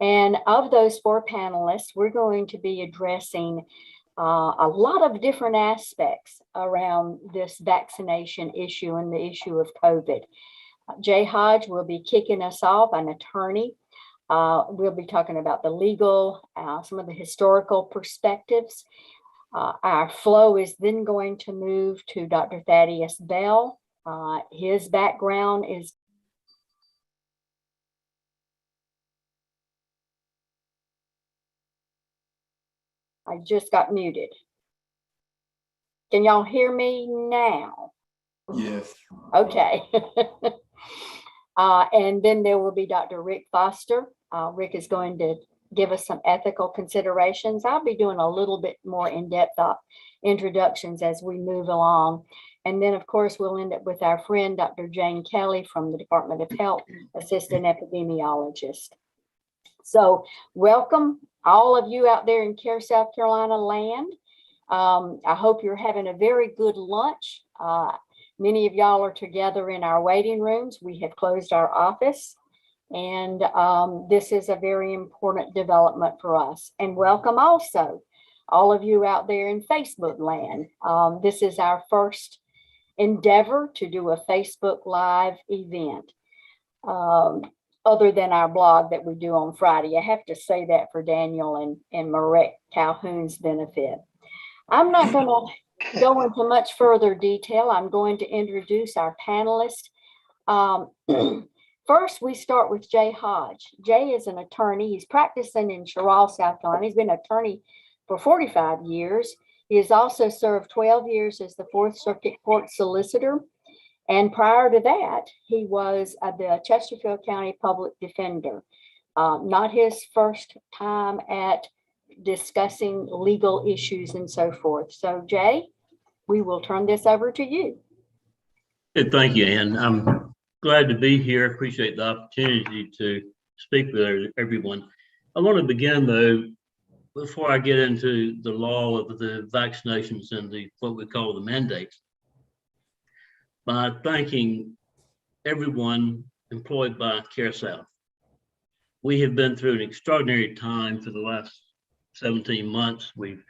And of those 4 panelists, we're going to be addressing a lot of different aspects around this vaccination issue and the issue of COVID. Jay Hodge will be kicking us off, an attorney. We'll be talking about the legal, some of the historical perspectives. Our flow is then going to move to Dr. Thaddeus Bell. His background is I just got muted. Can y'all hear me now? Yes. Okay. And then there will be Dr. Rick Foster. Rick is going to give us some ethical considerations. I'll be doing a little bit more in-depth introductions as we move along. And then, of course, we'll end up with our friend, Dr. Jane Kelly from the Department of Health, Assistant Epidemiologist. So welcome all of you out there in CareSouth Carolina land. I hope you're having a very good lunch. Many of y'all are together in our waiting rooms. We have closed our office, and this is a very important development for us. And welcome also all of you out there in Facebook land. This is our first endeavor to do a Facebook Live event. Other than our blog that we do on Friday. I have to say that for Daniel and Marek Calhoun's benefit. I'm not going to go into much further detail. I'm going to introduce our panelists. First, we start with Jay Hodge. Jay is an attorney. He's practicing in Sherrall, South Carolina. He's been an attorney for 45 years. He has also served 12 years as the Fourth Circuit Court Solicitor. And prior to that, he was the Chesterfield County Public Defender. Not his first time at discussing legal issues and so forth. So Jay, we will turn this over to you. Hey, thank you, Ann. I'm glad to be here. Appreciate the opportunity to speak with everyone. I want to begin though, before I get into the law of the vaccinations and what we call the mandates, by thanking everyone employed by CareSouth. We have been through an extraordinary time for the last 17 months. We've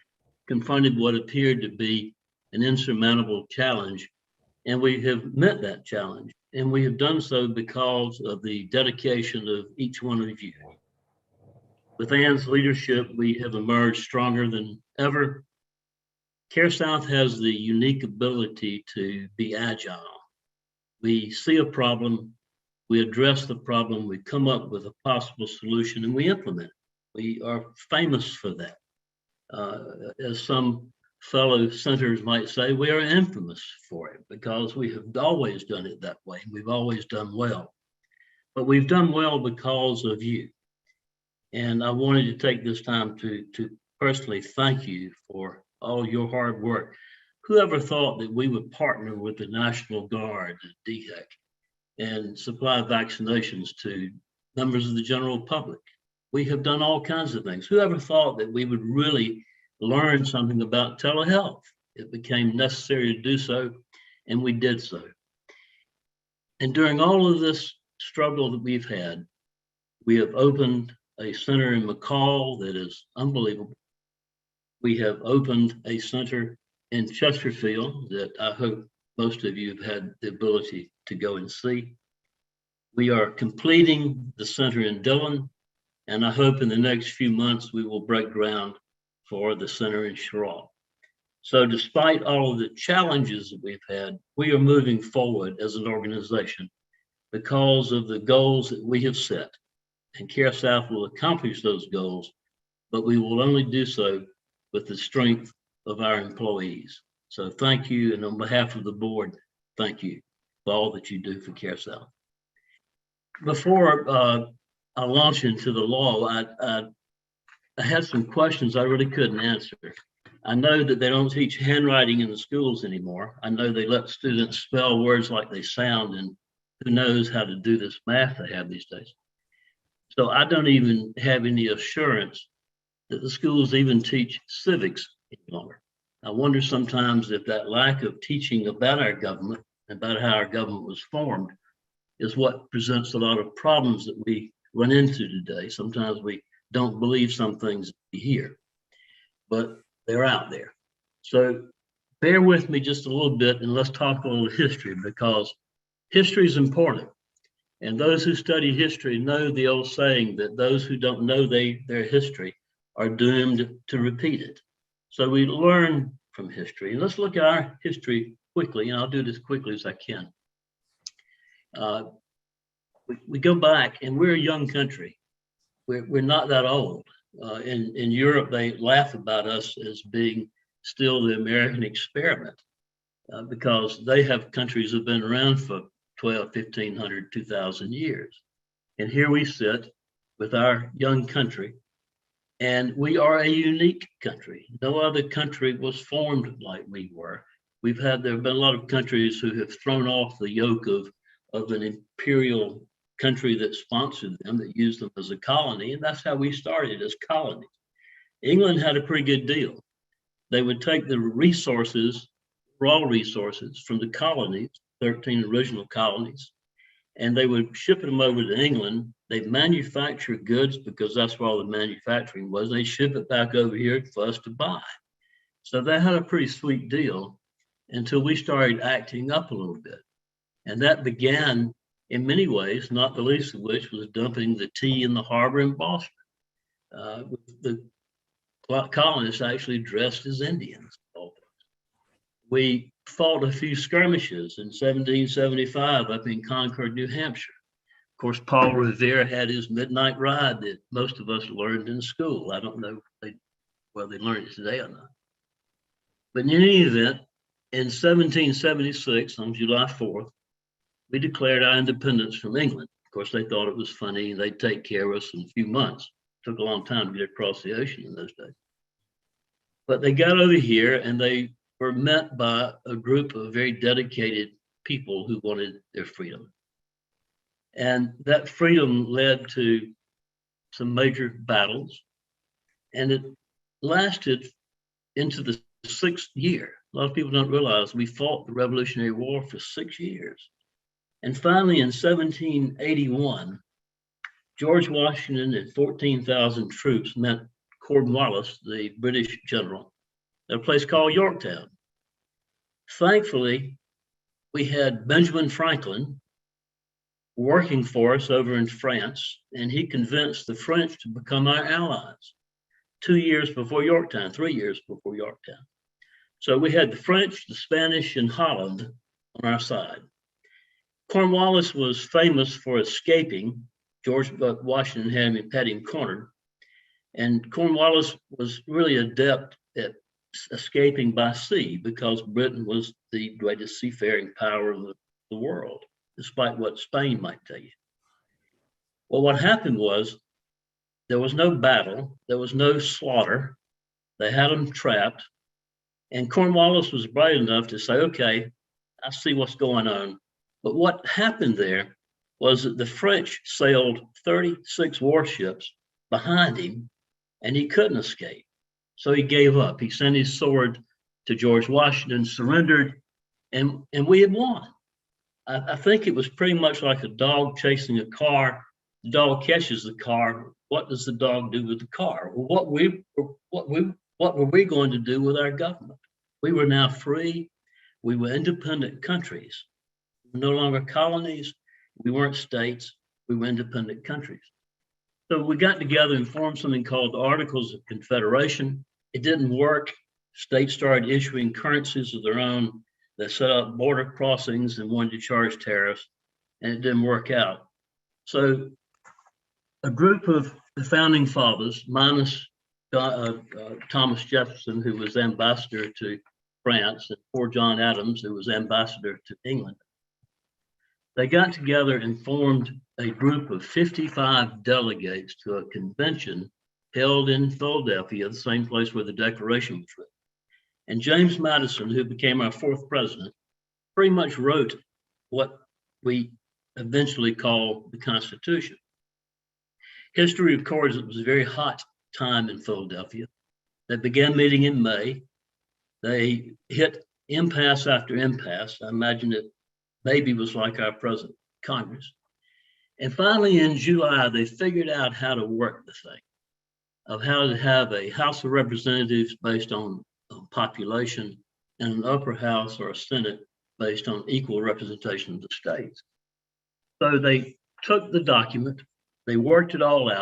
confronted what appeared to be an insurmountable challenge, and we have met that challenge. And we have done so because of the dedication of each one of you. With Ann's leadership, we have emerged stronger than ever. CareSouth has the unique ability to be agile. We see a problem, we address the problem, we come up with a possible solution, and we implement it. We are famous for that. As some fellow senators might say, we are infamous for it because we have always done it that way. We've always done well. But we've done well because of you. And I wanted to take this time to personally thank you for all your hard work. Whoever thought that we would partner with the National Guard, the DHEC, and supply vaccinations to members of the general public? We have done all kinds of things. Whoever thought that we would really learn something about telehealth? It became necessary to do so, and we did so. And during all of this struggle that we've had, we have opened a center in McCall that is unbelievable. We have opened a center in Chesterfield that I hope most of you have had the ability to go and see. We are completing the center in Dillon, and I hope in the next few months we will break ground for the center in Sherrall. So despite all of the challenges that we've had, we are moving forward as an organization because of the goals that we have set. And CareSouth will accomplish those goals, but we will only do so with the strength of our employees. So thank you, and on behalf of the board, thank you for all that you do for CareSouth. Before I launch into the law, I had some questions I really couldn't answer. I know that they don't teach handwriting in the schools anymore. I know they let students spell words like they sound, and who knows how to do this math they have these days. So I don't even have any assurance that the schools even teach civics any longer. I wonder sometimes if that lack of teaching about our government, about how our government was formed, is what presents a lot of problems that we run into today. Sometimes we don't believe some things we hear, but they're out there. So bear with me just a little bit and let's talk a little history, because history is important. And those who study history know the old saying that those who don't know their history are doomed to repeat it. So we learn from history. And let's look at our history quickly, and I'll do this quickly as I can. We go back, and we're a young country. We're not that old. In Europe, they laugh about us as being still the American experiment because they have countries that have been around for 12, 1500, 2000 years. And here we sit with our young country, and we are a unique country. No other country was formed like we were. There have been a lot of countries who have thrown off the yoke of an imperial country that sponsored them, that used them as a colony, and that's how we started, as colonies. England had a pretty good deal. They would take the resources, raw resources from the colonies, 13 original colonies, and they would ship them over to England. They manufacture goods because that's where all the manufacturing was. They ship it back over here for us to buy. So they had a pretty sweet deal until we started acting up a little bit. And that began in many ways, not the least of which was dumping the tea in the harbor in Boston. The colonists actually dressed as Indians. We fought a few skirmishes in 1775 up in Concord, New Hampshire. Of course, Paul Revere had his midnight ride that most of us learned in school. I don't know whether they learned it today or not. But in any event, in 1776, on July 4th, we declared our independence from England. Of course, they thought it was funny. They'd take care of us in a few months. It took a long time to get across the ocean in those days. But they got over here, and they were met by a group of very dedicated people who wanted their freedom. And that freedom led to some major battles, and it lasted into the 6th year. A lot of people don't realize we fought the Revolutionary War for 6 years. And finally, in 1781, George Washington and 14,000 troops met Cornwallis, the British general, at a place called Yorktown. Thankfully, we had Benjamin Franklin working for us over in France, and he convinced the French to become our allies 2 years before Yorktown, 3 years before Yorktown. So we had the French, the Spanish, and Holland on our side. Cornwallis was famous for escaping. George Washington had him cornered, and Cornwallis was really adept at escaping by sea because Britain was the greatest seafaring power of the world, despite what Spain might tell you. Well, what happened was there was no battle, there was no slaughter. They had them trapped, and Cornwallis was bright enough to say, okay, I see what's going on. But what happened there was that the French sailed 36 warships behind him, and he couldn't escape. So he gave up. He sent his sword to George Washington, surrendered, and we had won. I think it was pretty much like a dog chasing a car. The dog catches the car. What does the dog do with the car? Well, what were we going to do with our government? We were now free. We were independent countries. We were no longer colonies. We weren't states. We were independent countries. So we got together and formed something called the Articles of Confederation. It didn't work. States started issuing currencies of their own. They set up border crossings and wanted to charge tariffs, and it didn't work out. So a group of the founding fathers, minus Thomas Jefferson, who was ambassador to France, and poor John Adams, who was ambassador to England, they got together and formed a group of 55 delegates to a convention held in Philadelphia, the same place where the Declaration was written. And James Madison, who became our 4th president, pretty much wrote what we eventually call the Constitution. History records it was a very hot time in Philadelphia. They began meeting in May. They hit impasse after impasse. I imagine it maybe was like our present Congress. And finally, in July, they figured out how to work the thing of how to have a House of Representatives based on population and an upper house or a Senate based on equal representation of the states. So they took the document, they worked it all out.